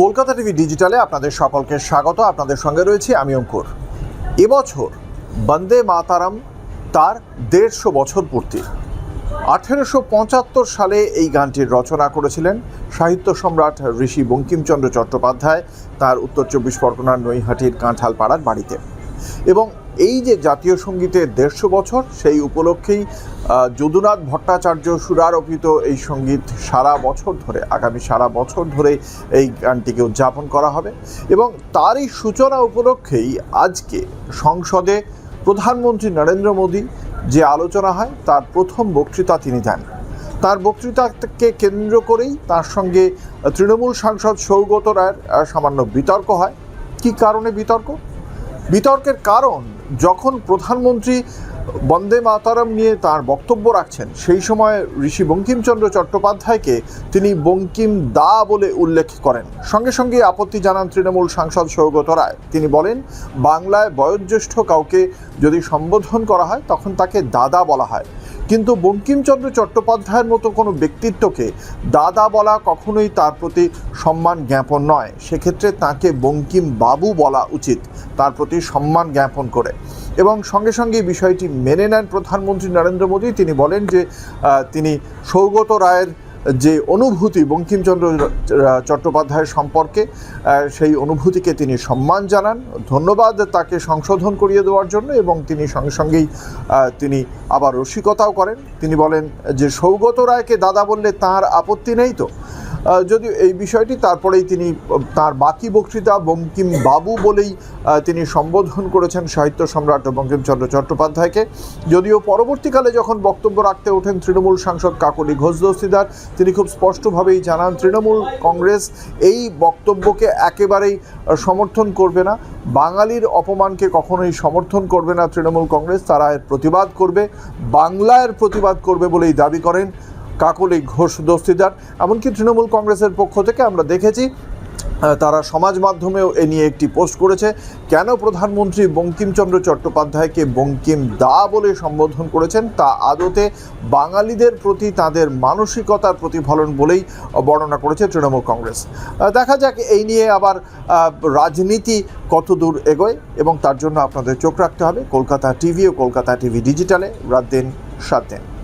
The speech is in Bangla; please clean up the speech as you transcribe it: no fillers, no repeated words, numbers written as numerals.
কলকাতা টিভি ডিজিটালে আপনাদের সকলকে স্বাগত। আপনাদের সঙ্গে রয়েছি আমি অঙ্কুর। এবছর বন্দে মাতারাম তার 150 বছর পূর্তি। 1875 সালে এই গানটির রচনা করেছিলেন সাহিত্য সম্রাট ঋষি বঙ্কিমচন্দ্র চট্টোপাধ্যায় তার উত্তর 24 পরগনার নৈহাটির কাঁঠালপাড়ার বাড়িতে। এবং এই যে জাতীয় সঙ্গীতের 150 বছর, সেই উপলক্ষেই যদুনাথ ভট্টাচার্য সুরারোপিত এই সঙ্গীত আগামী সারা বছর ধরে এই গানটিকে উদযাপন করা হবে। এবং তারই সূচনা উপলক্ষেই আজকে সংসদে প্রধানমন্ত্রী নরেন্দ্র মোদী যে আলোচনা হয় তার প্রথম বক্তৃতা তিনি দেন। তার বক্তৃতাকে কেন্দ্র করেই তার সঙ্গে তৃণমূল সাংসদ সৌগত রায়ের সামান্য বিতর্ক হয়। কী কারণে বিতর্কের কারণ, যখন প্রধানমন্ত্রী বন্দে মাতারাম নিয়ে তার বক্তব্য রাখছেন সেই সময় ঋষি বঙ্কিমচন্দ্র চট্টোপাধ্যায়কে তিনি বঙ্কিম দা বলে উল্লেখ করেন। সঙ্গে সঙ্গে আপত্তি জানান তৃণমূল সাংসদ সৌগত রায়। তিনি বলেন, বাংলায় বয়োজ্যেষ্ঠ কাউকে যদি সম্বোধন করা হয় তখন তাকে দাদা বলা হয়, কিন্তু বঙ্কিমচন্দ্র চট্টোপাধ্যায়ের মতো কোনো ব্যক্তিত্বকে দাদা বলা কখনোই তার প্রতি সম্মান জ্ঞাপন নয়। সেক্ষেত্রে তাকে বঙ্কিম বাবু বলা উচিত, তার প্রতি সম্মান জ্ঞাপন করে। এবং সঙ্গে সঙ্গে বিষয়টি মেনে নেন প্রধানমন্ত্রী নরেন্দ্র মোদী। তিনি বলেন যে তিনি সৌগত রায়ের যে অনুভূতি বঙ্কিমচন্দ্র চট্টোপাধ্যায়ের সম্পর্কে, সেই অনুভূতিকে তিনি সম্মান জানান, ধন্যবাদ তাকে সংশোধন করিয়ে দেওয়ার জন্য। এবং তিনি সঙ্গে সঙ্গেই তিনি আবার রসিকতাও করেন। তিনি বলেন যে সৌগত রায়কে দাদা বললে তাঁর আপত্তি নেই তো। যদিও এই বিষয়টি তারপরেই তিনি তার বাকি বক্তৃতা বঙ্কিম বাবু বলেই তিনি সম্বোধন করেছেন সাহিত্য সম্রাট বঙ্কিমচন্দ্র চট্টোপাধ্যায়কে। যদিও পরবর্তীকালে যখন বক্তব্য রাখতে ওঠেন তৃণমূল সাংসদ কাকলি ঘোষ দস্তিদার, তিনি খুব স্পষ্টভাবেই জানান তৃণমূল কংগ্রেস এই বক্তব্যকে একেবারেই সমর্থন করবে না। বাঙালির অপমানকে কখনোই সমর্থন করবে না তৃণমূল কংগ্রেস। তারা এর প্রতিবাদ করবে, বাংলার প্রতিবাদ করবে বলেই দাবি করেন কাকলি ঘোষ দস্তিদার। এমনকি তৃণমূল কংগ্রেসের পক্ষ থেকে আমরা দেখেছি তারা সমাজ মাধ্যমেও এ নিয়ে একটি পোস্ট করেছে। কেন প্রধানমন্ত্রী বঙ্কিমচন্দ্র চট্টোপাধ্যায়কে বঙ্কিম দা বলে সম্বোধন করেছেন তা আদতে বাঙালিদের প্রতি তাদের মানসিকতার প্রতিফলন বলেই বর্ণনা করেছে তৃণমূল কংগ্রেস। দেখা যাক এই নিয়ে আবার রাজনীতি কত দূর এগোয়, এবং তার জন্য আপনাদের চোখ রাখতে হবে কলকাতা টিভি ও কলকাতা টিভি ডিজিটালে রাত দিন 7 দিন।